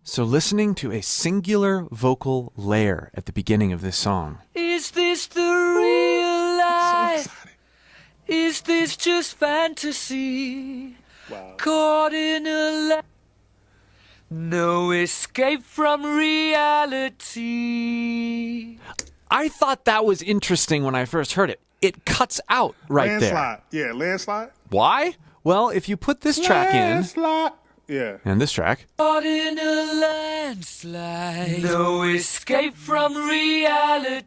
So listening to a singular vocal layer at the beginning of this song. Is this the real life? Is this just fantasy? Wow. Caught in a no escape from reality. I thought that was interesting when I first heard it. It cuts out right Landslide. there. Yeah, landslide. Why? Well, if you put this track in, Landslide. Yeah. and this track, Caught in a landslide. No escape from reality.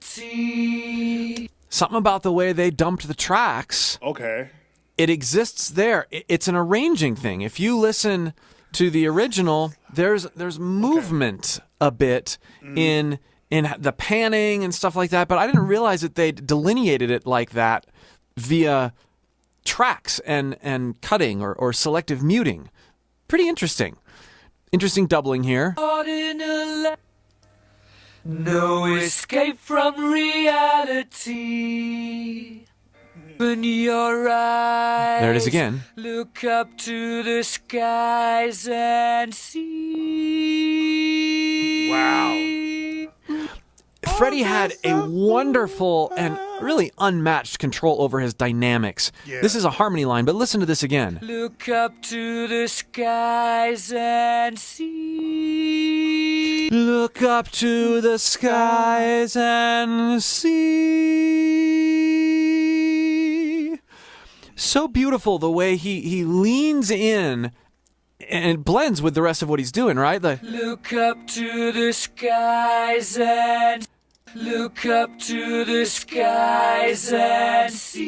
something about the way they dumped the tracks, Okay. it exists there. It's an arranging thing. If you listen to the original, there's movement a bit in the panning and stuff like that, but I didn't realize that they delineated it like that via tracks and cutting or selective muting. Pretty interesting. Interesting doubling here. Caught in a no escape from reality. Open your eyes. There it is again. Look up to the skies and see. Wow. Freddie had a wonderful and really unmatched control over his dynamics. Yeah. This is a harmony line, but listen to this again. Look up to the skies and see. Look up to the skies and see. So beautiful the way he leans in and it blends with the rest of what he's doing, right? Look up to the skies and look up to the skies and see.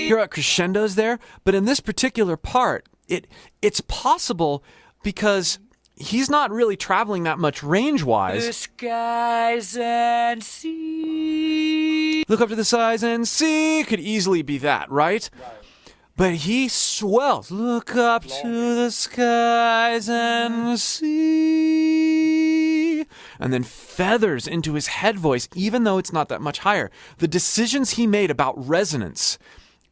Hear how it crescendos there? But in this particular part, it's possible because he's not really traveling that much The range-wise. skies and see. Look up to the skies and see could easily be that, right? But he swells. Look up to the skies and see. And then feathers into his head voice, even though it's not that much higher. The decisions he made about resonance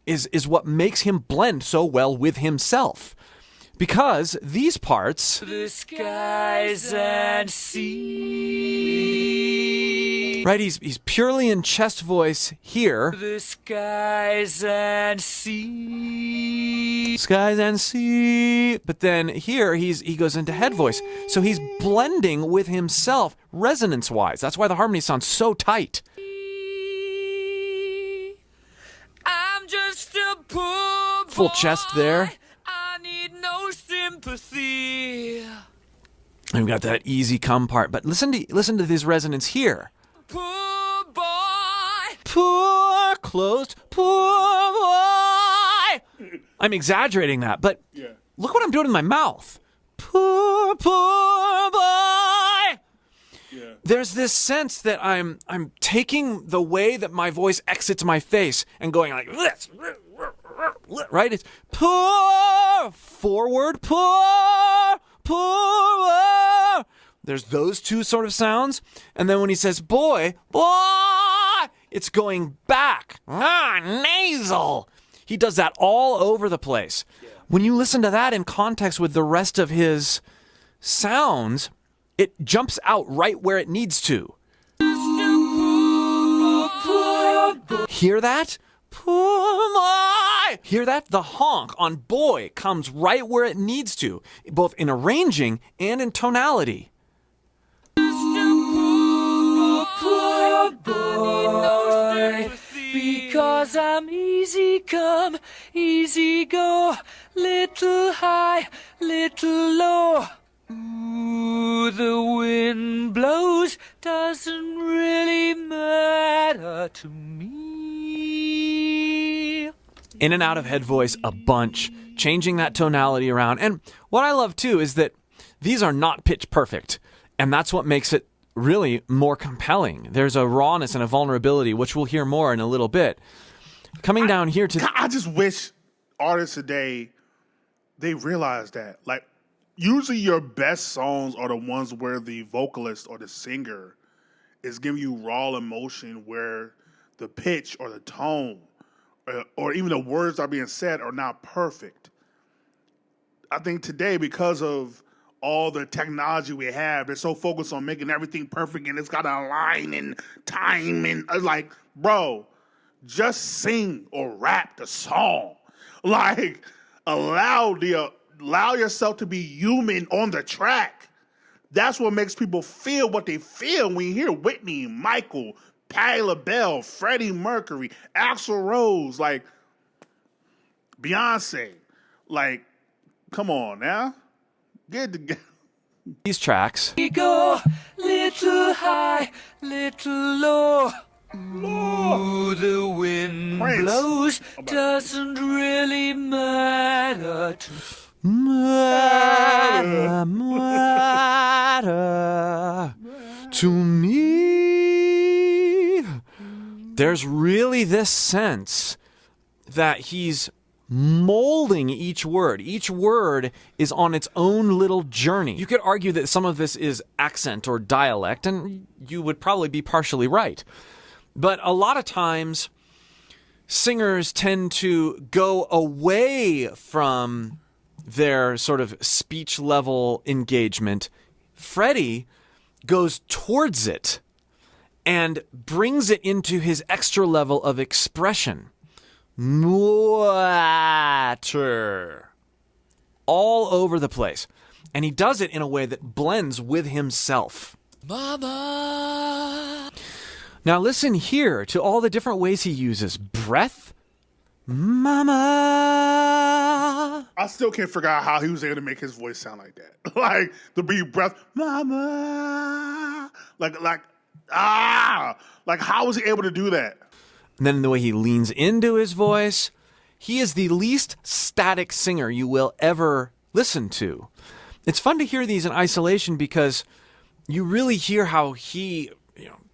is what makes him blend so well with himself. Because these parts, The skies and sea. right, he's purely in chest voice here. The skies and sea. Skies and sea. But then here he goes into head voice. So he's blending with himself resonance-wise. That's why the harmony sounds so tight. I'm just a poor boy. Full chest there. I need no sympathy. And we've got that easy come part. But listen to this resonance here. Poor boy. Poor closed, poor boy. I'm exaggerating that, but Yeah. look what I'm doing in my mouth. Poor boy. Yeah. There's this sense that I'm taking the way that my voice exits my face and going like this, right? It's poor forward, poor. There's those two sort of sounds, and then when he says boy, it's going back, nasal. He does that all over the place. When you listen to that in context with the rest of his sounds, it jumps out right where it needs to. Hear that? Hear that? The honk on boy comes right where it needs to, both in arranging and in tonality. Because I'm easy come, easy go, little high, little low. Ooh, the wind blows, doesn't really matter to me. In and out of head voice a bunch, changing that tonality around. And what I love too is that these are not pitch perfect, and that's what makes it really more compelling. There's a rawness and a vulnerability, which we'll hear more in a little bit. Coming down here to I just wish artists today, they realize that. Like, usually your best songs are the ones where the vocalist or the singer is giving you raw emotion, where the pitch or the tone or even the words that are being said are not perfect. I think today, because of all the technology we have. They're so focused on making everything perfect and it's got to align and time. And like, bro, just sing or rap the song. Like, allow yourself to be human on the track. That's what makes people feel what they feel when you hear Whitney, Michael, Patti LaBelle, Freddie Mercury, Axl Rose, like Beyonce. Like, come on now. Get together. These tracks. We go little high, little low. Ooh, the wind Prince. blows. Doesn't really matter to matter to me. There's really this sense that he's molding each word. Each word is on its own little journey. You could argue that some of this is accent or dialect, and you would probably be partially right. But a lot of times, singers tend to go away from their sort of speech level engagement. Freddie goes towards it and brings it into his extra level of expression. Water. All over the place. And he does it in a way that blends with himself. Mama. Now listen here to all the different ways he uses breath. Mama. I still can't figure out how he was able to make his voice sound like that. Like, the big breath, mama. Like, how was he able to do that? And then the way he leans into his voice. He is the least static singer you will ever listen to. It's fun to hear these in isolation because you really hear how he,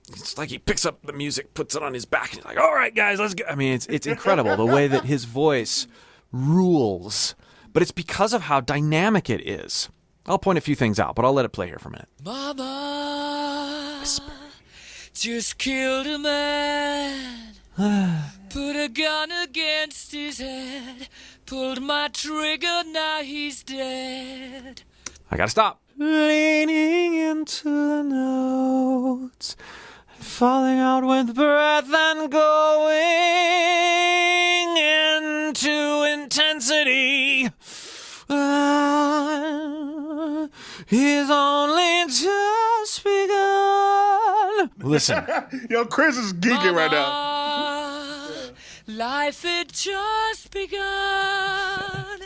it's like he picks up the music, puts it on his back, and he's like, all right, guys, let's go. I mean, it's incredible the way that his voice rules. But it's because of how dynamic it is. I'll point a few things out, but I'll let it play here for a minute. Mama just killed a man. Put a gun against his head. Pulled my trigger, now he's dead. I gotta stop. Leaning into the notes, falling out with breath and going into intensity. He's only just begun. Listen. Yo, Chris is geeking right now. Life had just begun,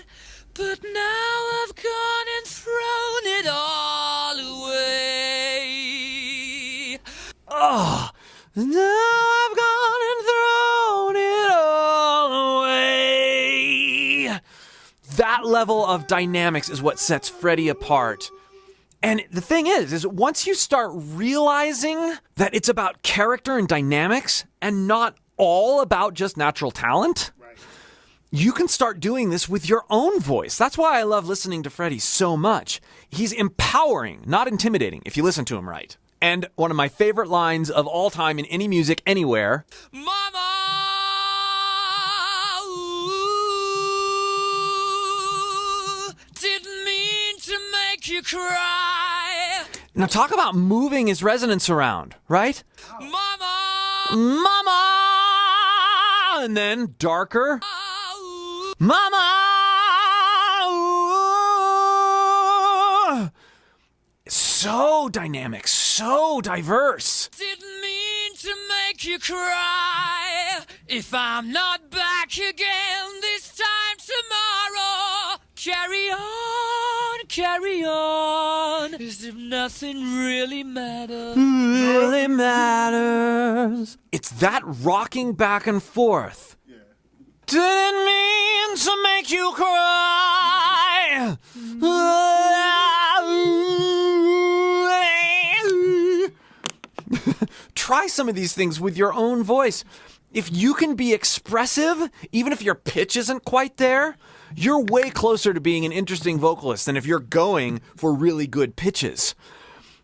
but now I've gone and thrown it all away. Oh, now I've gone and thrown it all away. That level of dynamics is what sets Freddie apart. And the thing is once you start realizing that it's about character and dynamics and not all about just natural talent, Right. You can start doing this with your own voice. That's why I love listening to Freddie so much. He's empowering, not intimidating, if you listen to him right. And one of my favorite lines of all time in any music, anywhere. Mama, ooh, didn't mean to make you cry. Now talk about moving his resonance around, right? Mama, Mama! And then darker. ooh, Mama! Ooh. So dynamic, so diverse. didn't mean to make you cry. If I'm not back again this time tomorrow, carry on, as if nothing really matters. Really matters. It's that rocking back and forth. Didn't mean to make you cry. Try some of these things with your own voice. If you can be expressive, even if your pitch isn't quite there, you're way closer to being an interesting vocalist than if you're going for really good pitches.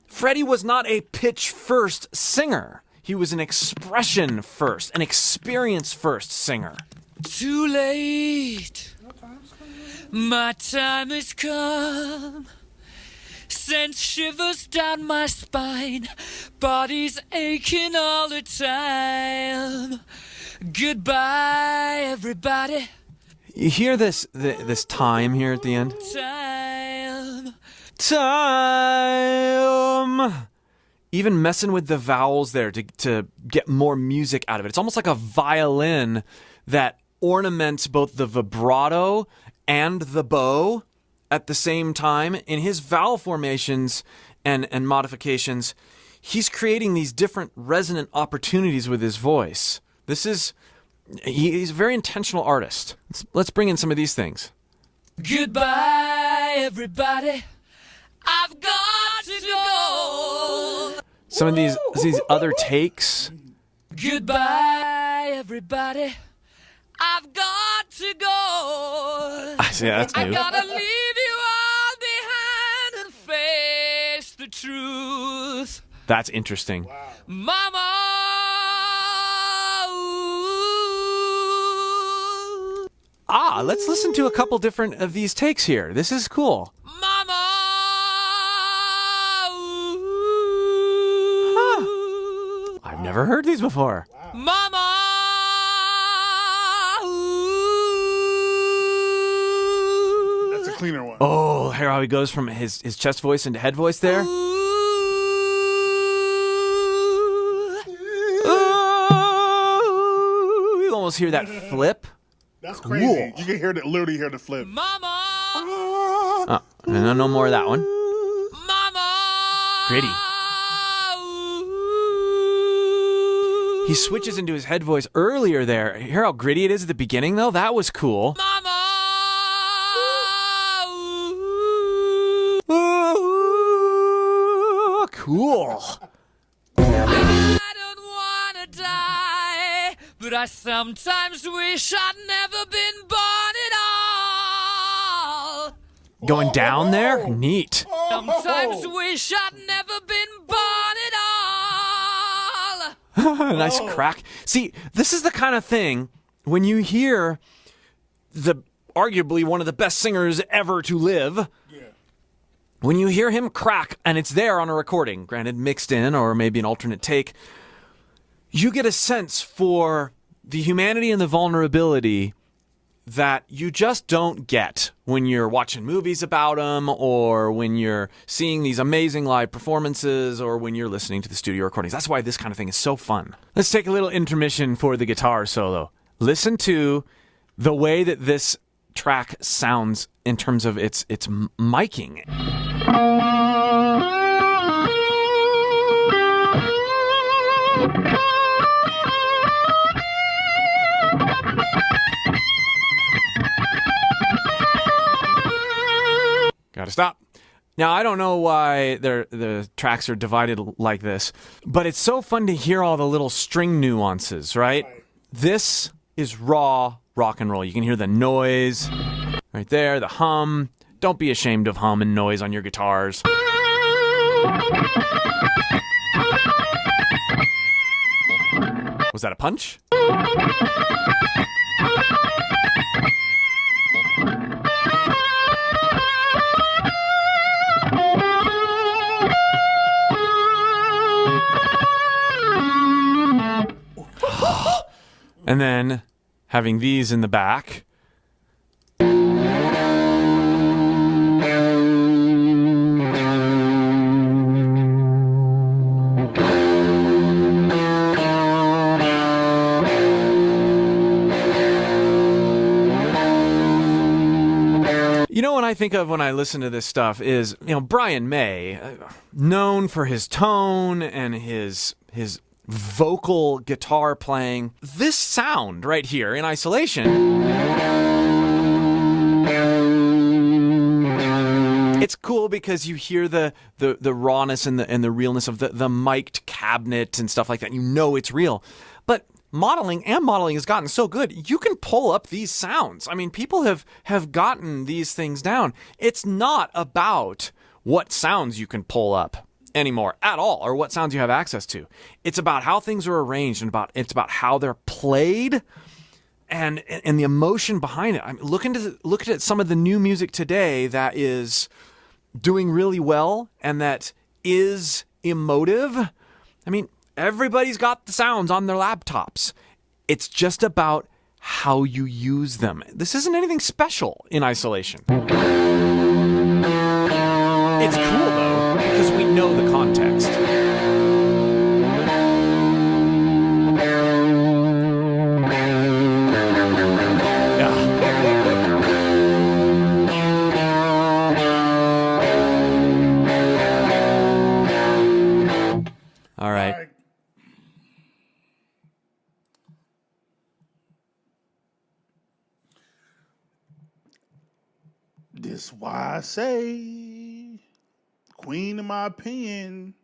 Freddie was not a pitch-first singer. He was an expression-first, an experience-first singer. Too late. My time has come. sends shivers down my spine. Body's aching all the time. Goodbye, everybody. You hear this time here at the end? Time. Even messing with the vowels there to get more music out of it. It's almost like a violin that ornaments both the vibrato and the bow at the same time. In his vowel formations and modifications, he's creating these different resonant opportunities with his voice. He's a very intentional artist. Let's bring in some of these things. Goodbye, everybody. I've got to go. Some of these other takes. Goodbye, everybody. I've got to go. Yeah, that's new. I gotta leave you all behind and face the truth. That's interesting. Wow. Mama. Let's listen to a couple different of these takes here. This is cool. Mama. I've never heard these before. Mama. That's a cleaner one. Oh, here how he goes from his chest voice into head voice there. You almost hear that flip. That's crazy. Cool. You can literally hear the flip. Mama. No more of that one. Mama. Gritty. He switches into his head voice earlier there. Hear how gritty it is at the beginning, though? That was cool. Mama. Cool. I don't want to die, but I sometimes wish I'd never been born at all. Going down there? Neat. Sometimes wish I'd never been born at all. Nice crack. See, this is the kind of thing when you hear the arguably one of the best singers ever to live. When you hear him crack, and it's there on a recording, granted mixed in or maybe an alternate take, you get a sense for the humanity and the vulnerability that you just don't get when you're watching movies about him or when you're seeing these amazing live performances or when you're listening to the studio recordings. That's why this kind of thing is so fun. Let's take a little intermission for the guitar solo. Listen to the way that this track sounds in terms of its miking. Gotta stop. Now, I don't know why the tracks are divided like this, but it's so fun to hear all the little string nuances, right? This is raw rock and roll. You can hear the noise right there, the hum. Don't be ashamed of hum and noise on your guitars. Was that a punch? And then having these in the back. You know what I think of when I listen to this stuff is, Brian May, known for his tone and his vocal guitar playing. This sound right here in isolation, it's cool because you hear the rawness and the realness of the mic'd cabinet and stuff like that. You know it's real. But modeling has gotten so good, you can pull up these sounds. I mean, people have gotten these things down. It's not about what sounds you can pull up anymore at all, or what sounds you have access to. It's about how things are arranged, and it's about how they're played and the emotion behind it. I mean, look at some of the new music today that is doing really well and that is emotive. I mean, everybody's got the sounds on their laptops. It's just about how you use them. This isn't anything special in isolation. It's cool, though, because we know the context. All right. This why I say Queen, in my opinion,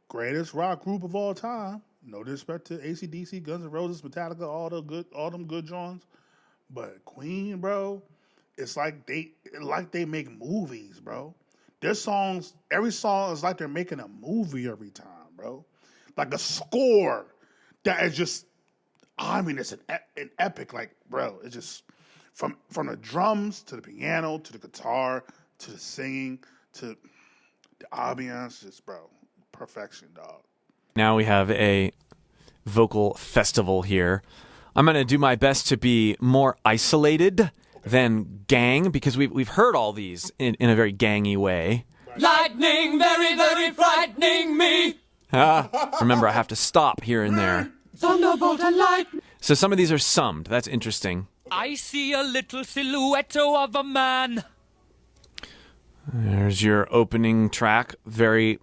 greatest rock group of all time. No disrespect to AC/DC, Guns N' Roses, Metallica, all them good joints. But Queen, bro, it's like they make movies, bro. Their songs, every song is like they're making a movie every time, bro. Like a score that is just, I mean, it's an epic, like, bro. It's just from the drums to the piano to the guitar to the singing to the ambiance, just, bro, perfection, dog. Now we have a vocal festival here. I'm going to do my best to be more isolated than gang, because we've heard all these in a very gangy way. Lightning, very, very frightening me. Remember, I have to stop here and there. Thunderbolt and lightning. So some of these are summed. That's interesting. I see a little silhouette of a man. There's your opening track. Very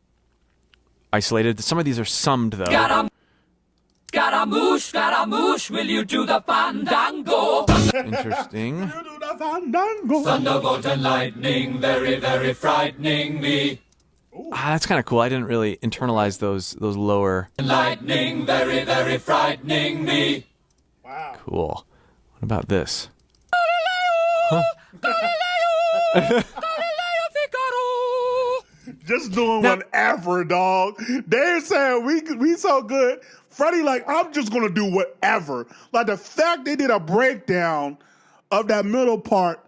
isolated. Some of these are summed, though. Scaramouche, will you do the fandango? Interesting. Thunderbolt and lightning, very, very frightening me. That's kind of cool. I didn't really internalize those lower. Lightning, very, very frightening me. Wow. Cool. What about this? Just doing whatever, dog. They're saying we so good. Freddie, like, I'm just gonna do whatever. Like, the fact they did a breakdown of that middle part,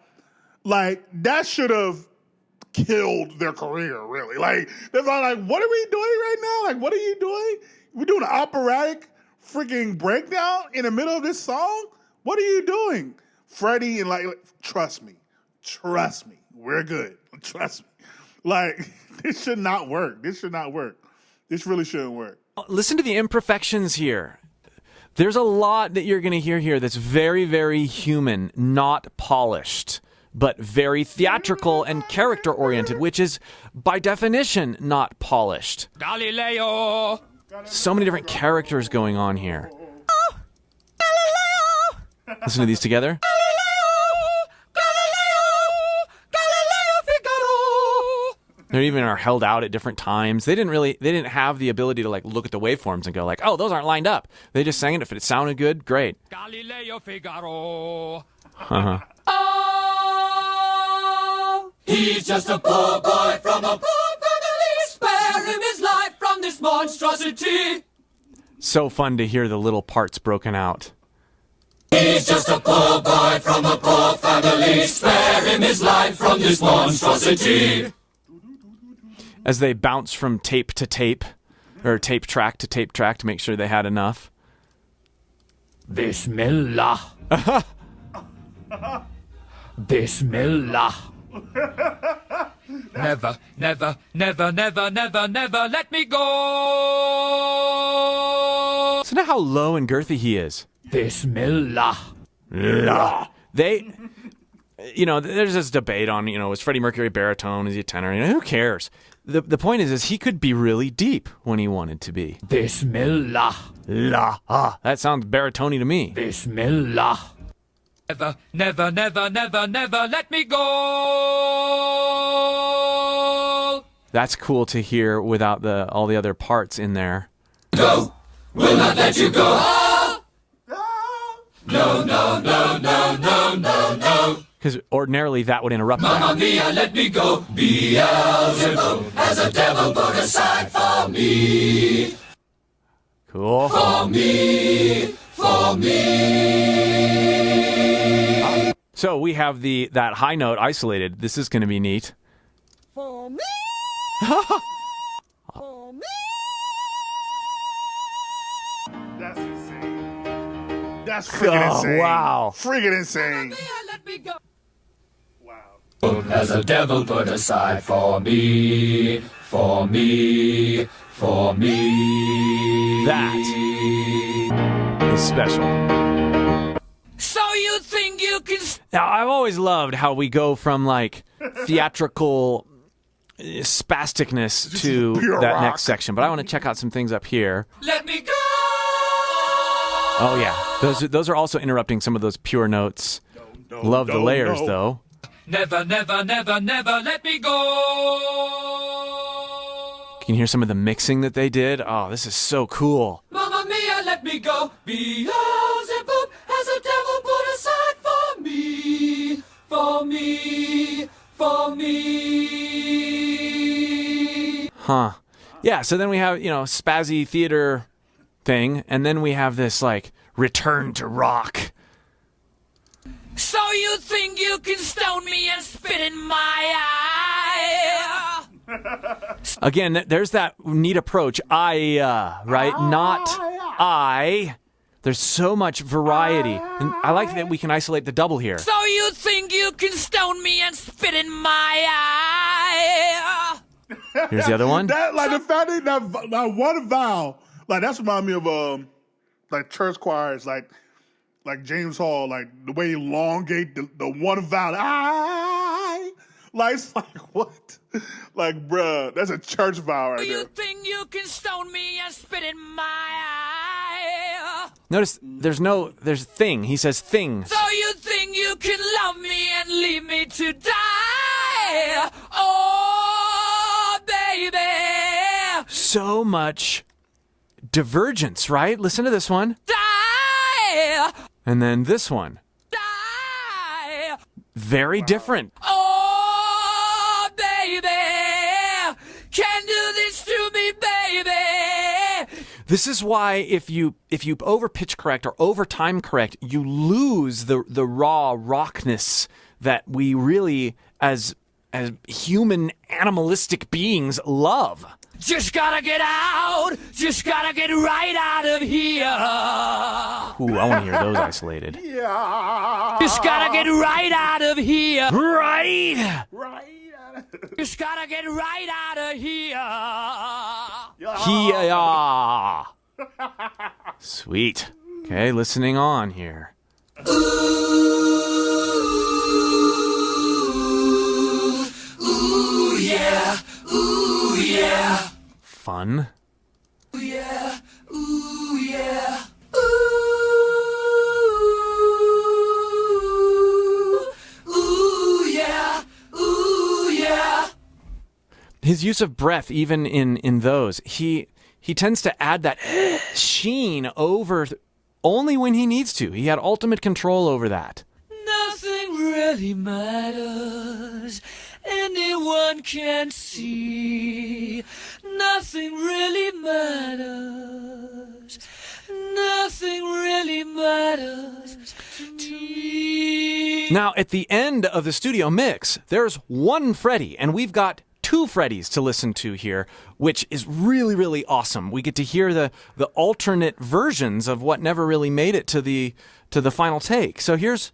like, that should have killed their career, really. Like, they're like, what are we doing right now? Like, what are you doing? We're doing an operatic freaking breakdown in the middle of this song? What are you doing? Freddie, and like trust me, we're good. Trust me. Like, this should not work. This really shouldn't work. Listen to the imperfections here. There's a lot that you're going to hear here that's very, very human, not polished, but very theatrical and character-oriented, which is, by definition, not polished. Galileo. So many different characters going on here. Listen to these together. They even are held out at different times. They didn't have the ability to like look at the waveforms and go like, oh, those aren't lined up. They just sang it. If it sounded good, great. Galileo Figaro. Uh-huh. Oh, he's just a poor boy from a poor family. Spare him his life from this monstrosity. So fun to hear the little parts broken out. He's just a poor boy from a poor family. Spare him his life from this monstrosity. As they bounce from tape to tape, or tape track to make sure they had enough. Bismillah. Bismillah. Never, never, never, never, never, never let me go. So now how low and girthy he is. Bismillah. They, there's this debate on, is Freddie Mercury baritone? Is he a tenor? Who cares? The point is he could be really deep when he wanted to be. Bismillah. That sounds baritone to me. Bismillah. Never, never, never, never, never let me go. That's cool to hear without all the other parts in there. Go, will not let you go. No, no, no, no, no, no, no. Because ordinarily that would interrupt Mamma that. mia, let me go. Beelzebub has a devil put aside for me. Cool. For me. So we have that high note isolated. This is going to be neat. For me. For me. That's insane. That's freaking insane. Wow. Freaking insane. Let me go. Wow. As a devil put aside for me, for me, for me. That is special. So you think you can... Now, I've always loved how we go from, like, theatrical spasticness to pure that rock. next section. But I want to check out some things up here. Let me go. Oh, yeah. Those are also interrupting some of those pure notes. No, Love the no, layers, no. though. Never, never, never, never let me go. Can you hear some of the mixing that they did? Oh, this is so cool. Mamma mia, let me go. Beelzebub has a devil put aside for me, for me, for me. Huh. Yeah, so then we have, spazzy theater thing, and then we have this, like, return to rock. So you think you can stone me and spit in my eye? Again, there's that neat approach. Right? Not I. There's so much variety. And I like that we can isolate the double here. So you think you can stone me and spit in my eye? Here's the other one. That, like, the fact that one vowel, like, that's remind me of, like, church choirs, like James Hall, like, the way he elongate the one vowel. Like, it's like, what? Like, bruh, that's a church vowel right You there. think you can stone me and spit in my eye? Notice there's thing. He says things. So you think you can love me and leave me to die? Oh, baby. So much divergence, right? Listen to this one. Die. And then this one. Die. Very different. Oh, baby. Can do this to me, baby. This is why if you over pitch correct or over time correct, you lose the raw rockness that we really as human animalistic beings love. Just gotta get out. Just gotta get right out of here. Ooh, I want to hear those isolated. Yeah. Just gotta get right out of here. Right. Right. Just gotta get right out of here. Yeah. Sweet. Okay, listening on here. Ooh, yeah. Ooh, yeah. Fun. Ooh, yeah. Ooh, yeah. Ooh. Ooh, yeah. Ooh, yeah. His use of breath, even in those, he tends to add that sheen over only when he needs to. He had ultimate control over that. Nothing really matters. Anyone can see. Nothing really matters. Nothing really matters to me. Now, at the end of the studio mix, there's one Freddie, and we've got two Freddies to listen to here, which is really, really awesome. We get to hear the alternate versions of what never really made it to the final take. So here's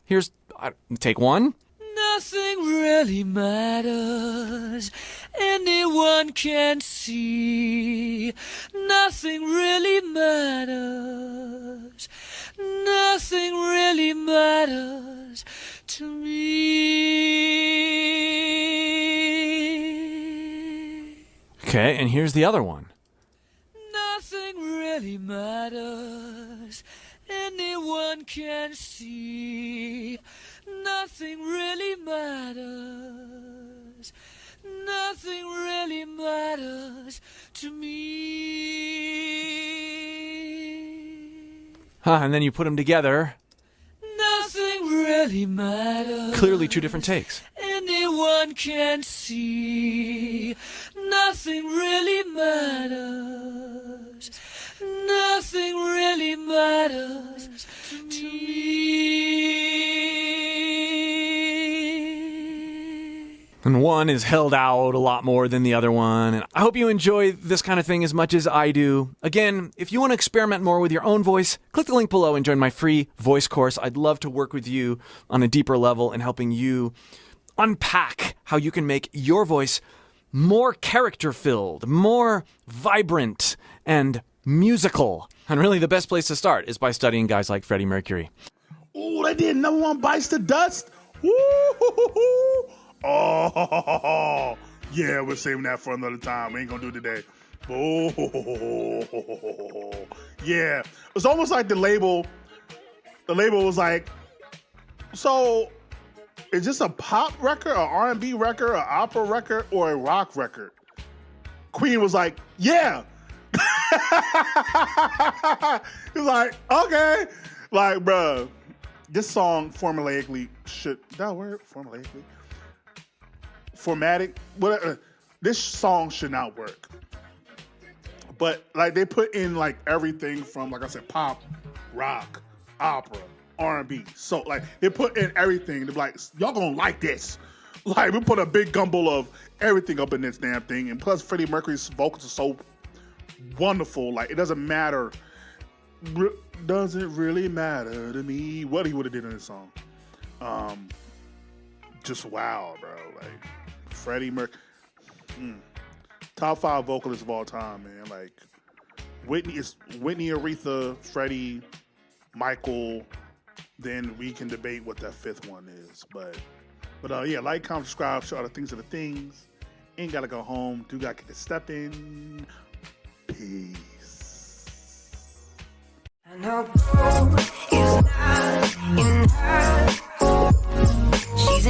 take one. Nothing really matters. Anyone can see. Nothing really matters. Nothing really matters to me. Okay, and here's the other one. Nothing really matters. Anyone can see. Nothing really matters. Nothing really matters to me. And then you put them together. Nothing really matters. Clearly two different takes. Anyone can see. Nothing really matters. Nothing really matters to me. And one. one is held out a lot more than the other one. And I hope you enjoy this kind of thing as much as I do. Again, if you want to experiment more with your own voice, click the link below and join my free voice course. I'd love to work with you on a deeper level and helping you unpack how you can make your voice more character-filled, more vibrant, and musical. And really the best place to start is by studying guys like Freddie Mercury. Ooh, they did number one Bites the Dust. Woo! Oh, yeah, we're saving that for another time. We ain't gonna do it today. Oh, yeah. It's almost like the label was like, so is this a pop record, an R&B record, an opera record, or a rock record? Queen was like, yeah. He was like, okay. Like, bruh, this song formulaically should, that word? Formulaically? Formatic? Whatever. This song should not work. But, like, they put in, like, everything from, like I said, pop, rock, opera, R&B. So, like, they put in everything. They're like, y'all gonna like this. Like, we put a big gumble of everything up in this damn thing. And plus, Freddie Mercury's vocals are so wonderful. Like, it doesn't matter. Doesn't really matter to me what he would have did in this song. Just wow, bro. Like, Freddie Mercury. Top 5 vocalists of all time, man. Like, Whitney, Aretha, Freddie, Michael. Then we can debate what that 5th one is. But yeah, like, comment, subscribe, show all the things are the things. Ain't gotta go home. Do gotta get the step in. Peace. I know gold is not in her. She's a